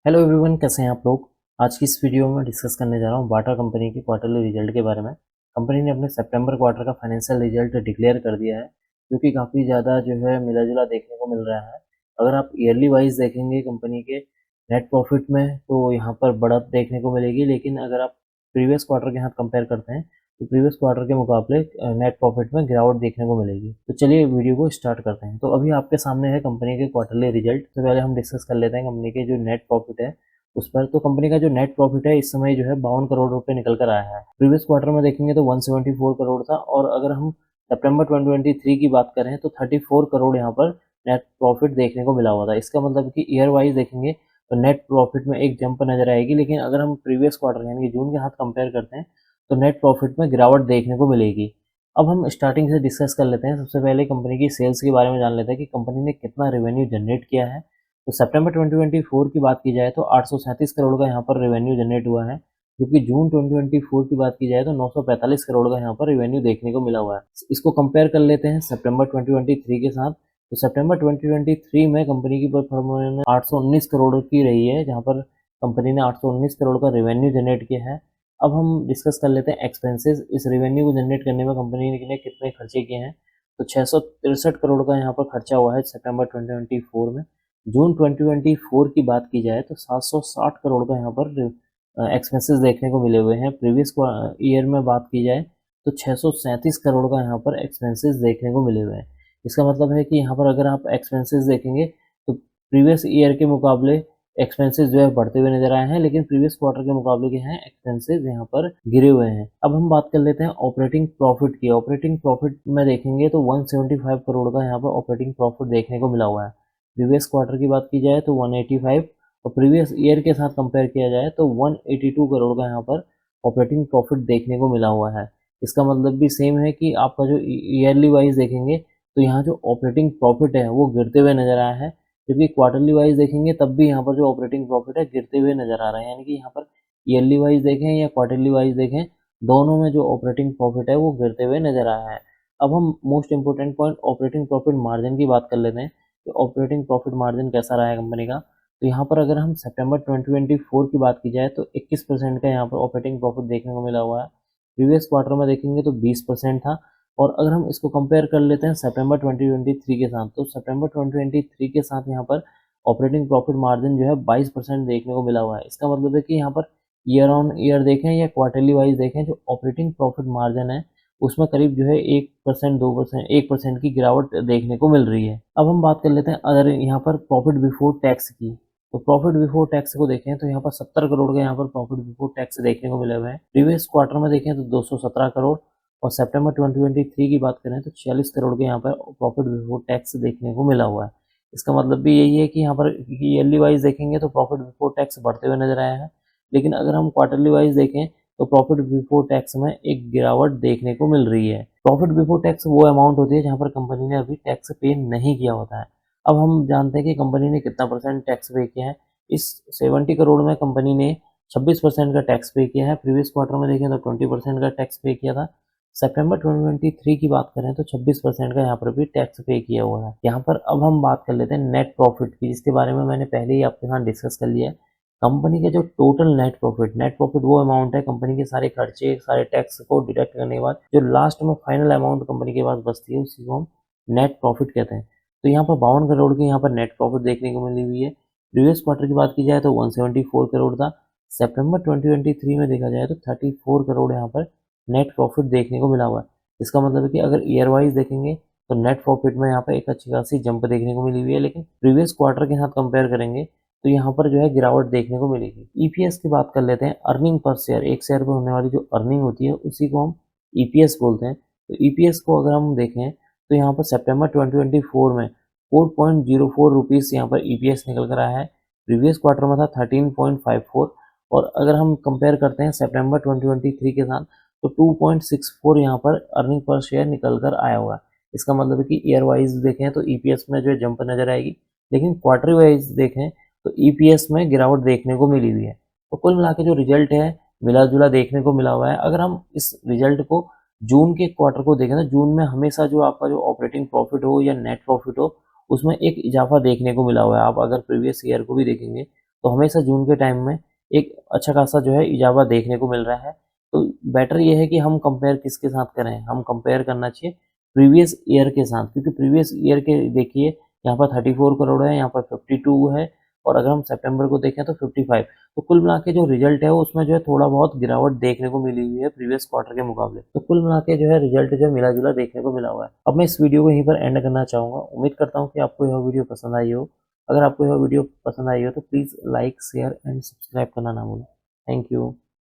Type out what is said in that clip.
Hello everyone, कैसे हैं आप लोग। आज की इस वीडियो में डिस्कस करने जा रहा हूँ बाटा कंपनी की क्वार्टरली रिजल्ट के बारे में। कंपनी ने अपने सितंबर क्वार्टर का फाइनेंशियल रिजल्ट डिक्लेयर कर दिया है, जो कि काफ़ी ज़्यादा जो है मिला जुला देखने को मिल रहा है। अगर आप ईयरली वाइज देखेंगे कंपनी के नेट प्रॉफिट में तो यहाँ पर बढ़त देखने को मिलेगी, लेकिन अगर आप प्रीवियस क्वार्टर के साथ कंपेयर करते हैं तो प्रीवियस क्वार्टर के मुकाबले नेट प्रॉफिट में गिरावट देखने को मिलेगी। तो चलिए वीडियो को स्टार्ट करते हैं। तो अभी आपके सामने है कंपनी के क्वार्टरली रिजल्ट। तो पहले हम डिस्कस कर लेते हैं कंपनी के जो नेट प्रॉफिट है उस पर। तो कंपनी का जो नेट प्रॉफिट है इस समय जो है 52 करोड़ रुपए निकल कर आया है। प्रीवियस क्वार्टर में देखेंगे तो 174 करोड़ था, और अगर हम सितंबर 2023 की बात करें तो 34 करोड़ यहाँ पर नेट प्रॉफिट देखने को मिला हुआ था। इसका मतलब कि ईयर वाइज देखेंगे तो नेट प्रॉफिट में एक जंप नजर आएगी, लेकिन अगर हम प्रीवियस क्वार्टर यानी कि जून के साथ कंपेयर करते हैं तो नेट प्रॉफिट में गिरावट देखने को मिलेगी। अब हम स्टार्टिंग से डिस्कस कर लेते हैं। सबसे पहले कंपनी की सेल्स के बारे में जान लेते हैं कि कंपनी ने कितना रेवेन्यू जनरेट किया है। तो सितंबर 2024 की बात की जाए तो 837 करोड़ का यहाँ पर रेवेन्यू जनरेट हुआ है, जबकि जून 2024 की बात की जाए तो 945 करोड़ का यहाँ पर रेवेन्यू देखने को मिला हुआ है। इसको कंपेयर कर लेते हैं सितंबर 2023 के साथ। तो सितंबर 2023 में कंपनी की परफॉर्मेंस 819 करोड़ की रही है, जहाँ पर कंपनी ने 819 करोड़ का रेवेन्यू जनरेट किया है। अब हम डिस्कस कर लेते हैं एक्सपेंसेस। इस रेवेन्यू को जनरेट करने में कंपनी ने कितने खर्चे किए हैं। तो 663 करोड़ का यहाँ पर खर्चा हुआ है सितंबर 2024 में। जून 2024 की बात की जाए तो 760 करोड़ का यहाँ पर एक्सपेंसेस देखने को मिले हुए हैं। प्रीवियस ईयर में बात की जाए तो 637 करोड़ का यहाँ पर एक्सपेंसेस देखने को मिले हुए हैं। इसका मतलब है कि यहाँ पर अगर आप एक्सपेंसेस देखेंगे तो प्रीवियस ईयर के मुकाबले एक्सपेंसेस जो है बढ़ते हुए नजर आए हैं, लेकिन प्रीवियस क्वार्टर के मुकाबले के हैं एक्सपेंसेस यहाँ पर गिरे हुए हैं। अब हम बात कर लेते हैं ऑपरेटिंग प्रॉफिट की। ऑपरेटिंग प्रॉफिट में देखेंगे तो 175 करोड़ का यहाँ पर ऑपरेटिंग प्रॉफिट देखने को मिला हुआ है। प्रीवियस क्वार्टर की बात की जाए तो 185, और प्रीवियस ईयर के साथ कंपेयर किया जाए तो 182 करोड़ का यहाँ पर ऑपरेटिंग प्रॉफिट देखने को मिला हुआ है। इसका मतलब भी सेम है कि आपका जो ईयरली वाइज देखेंगे तो यहाँ जो ऑपरेटिंग प्रॉफिट है वो गिरते हुए नजर आया है, जबकि क्वार्टरली वाइज देखेंगे तब भी यहाँ पर जो ऑपरेटिंग प्रॉफिट है गिरते हुए नजर आ रहा है। यानी कि यहाँ पर ईयरली वाइज देखें या क्वार्टरली वाइज देखें, दोनों में जो ऑपरेटिंग प्रॉफिट है वो गिरते हुए नजर आया है। अब हम most important point operating profit margin की बात कर लेते हैं कि ऑपरेटिंग प्रॉफिट मार्जिन कैसा रहा है कंपनी का। तो यहाँ पर अगर हम सितंबर 2024 की बात की जाए तो 21% का यहाँ पर ऑपरेटिंग प्रॉफिट देखने को मिला हुआ है। प्रीवियस क्वार्टर में देखेंगे तो 20% था। और अगर हम इसको कंपेयर कर लेते हैं सितंबर 2023 के साथ, तो सितंबर 2023 के साथ यहाँ पर ऑपरेटिंग प्रॉफिट मार्जिन जो है 22% देखने को मिला हुआ है। इसका मतलब है कि यहाँ पर ईयर ऑन ईयर देखें या क्वार्टरली वाइज देखें, जो ऑपरेटिंग प्रॉफिट मार्जिन है उसमें करीब जो है 1%, 2%, 1% की गिरावट देखने को मिल रही है। अब हम बात कर लेते हैं अगर यहाँ पर प्रॉफिट बिफोर टैक्स की। तो प्रॉफिट बिफोर टैक्स को देखें तो यहाँ पर 70 करोड़ का यहाँ पर प्रॉफिट बिफोर टैक्स देखने को मिले हुए हैं। प्रीवियस क्वार्टर में देखें तो 217 करोड़, और सितंबर 2023 की बात करें तो 46 करोड़ के यहाँ पर प्रॉफिट बिफोर टैक्स देखने को मिला हुआ है। इसका मतलब भी यही है कि यहाँ पर ईयरली वाइज देखेंगे तो प्रॉफिट बिफोर टैक्स बढ़ते हुए नजर आया है, लेकिन अगर हम क्वार्टरली वाइज देखें तो प्रॉफिट बिफोर टैक्स में एक गिरावट देखने को मिल रही है। प्रॉफिट बिफोर टैक्स वो अमाउंट होती है जहाँ पर कंपनी ने अभी टैक्स पे नहीं किया होता है। अब हम जानते हैं कि कंपनी ने कितना परसेंट टैक्स पे किया है। इस 70 करोड़ में कंपनी ने 26% का टैक्स पे किया है। प्रीवियस क्वार्टर में देखें तो 20% का टैक्स पे किया था। सितंबर 2023 की बात करें तो 26% का यहाँ पर भी टैक्स पे किया हुआ है। यहाँ पर अब हम बात कर लेते हैं नेट प्रॉफिट की, जिसके बारे में मैंने पहले ही आपके साथ डिस्कस कर लिया है। कंपनी के जो टोटल नेट प्रॉफिट वो अमाउंट है कंपनी के सारे खर्चे, सारे टैक्स को डिडक्ट करने के बाद जो लास्ट में फाइनल अमाउंट कंपनी के पास बचती है उसी को हम नेट प्रॉफिट कहते हैं। तो यहाँ पर 52 करोड़ की यहाँ पर नेट प्रॉफिट देखने को मिली हुई है। प्रीवियस क्वार्टर की बात की जाए तो 174 करोड़ था। सितंबर 2023 में देखा जाए तो 34 करोड़ यहाँ पर नेट प्रॉफिट देखने को मिला हुआ है। इसका मतलब है कि अगर ईयर वाइज देखेंगे तो नेट प्रॉफिट में यहाँ पर एक अच्छी खासी जंप देखने को मिली हुई है, लेकिन प्रीवियस क्वार्टर के साथ कंपेयर करेंगे तो यहाँ पर जो है गिरावट देखने को मिलेगी। ईपीएस की बात कर लेते हैं। अर्निंग पर शेयर, एक शेयर पर होने वाली जो अर्निंग होती है उसी को हम ईपीएस बोलते हैं। तो ईपीएस को अगर हम देखें तो यहाँ पर सितंबर 2024 में 4.04 रुपीज़ यहाँ पर ईपीएस निकल कर आया है। प्रीवियस क्वार्टर में था 13.54, और अगर हम कंपेयर करते हैं सितंबर 2023 के साथ तो 2.64 यहाँ पर अर्निंग पर शेयर निकल कर आया हुआ है। इसका मतलब है कि ईयर वाइज देखें तो ईपीएस में जो है जंप नजर आएगी, लेकिन क्वार्टर वाइज देखें तो ईपीएस में गिरावट देखने को मिली हुई है। तो कुल मिला के जो रिजल्ट है मिला जुला देखने को मिला हुआ है। अगर हम इस रिजल्ट को जून के क्वार्टर को देखें तो जून में हमेशा जो आपका जो ऑपरेटिंग प्रॉफिट हो या नेट प्रॉफिट हो उसमें एक इजाफा देखने को मिला हुआ है। आप अगर प्रीवियस ईयर को भी देखेंगे तो हमेशा जून के टाइम में एक अच्छा खासा जो है इजाफा देखने को मिल रहा है। तो बेटर ये है कि हम कंपेयर किसके साथ करें, हम कंपेयर करना चाहिए प्रीवियस ईयर के साथ, क्योंकि प्रीवियस ईयर के देखिए यहाँ पर 34 करोड़ है, यहाँ पर 52 है, और अगर हम सितंबर को देखें तो 55। तो कुल मिला के जो रिजल्ट है उसमें जो है थोड़ा बहुत गिरावट देखने को मिली हुई है प्रीवियस क्वार्टर के मुकाबले। तो कुल मिला के जो है रिजल्ट जो मिला जुला देखने को मिला हुआ है। अब मैं इस वीडियो को यहीं पर एंड करना चाहूँगा। उम्मीद करता हूँ कि आपको यह वीडियो पसंद आई हो। अगर आपको यह वीडियो पसंद आई हो तो please like share and subscribe करना ना भूलें। Thank you.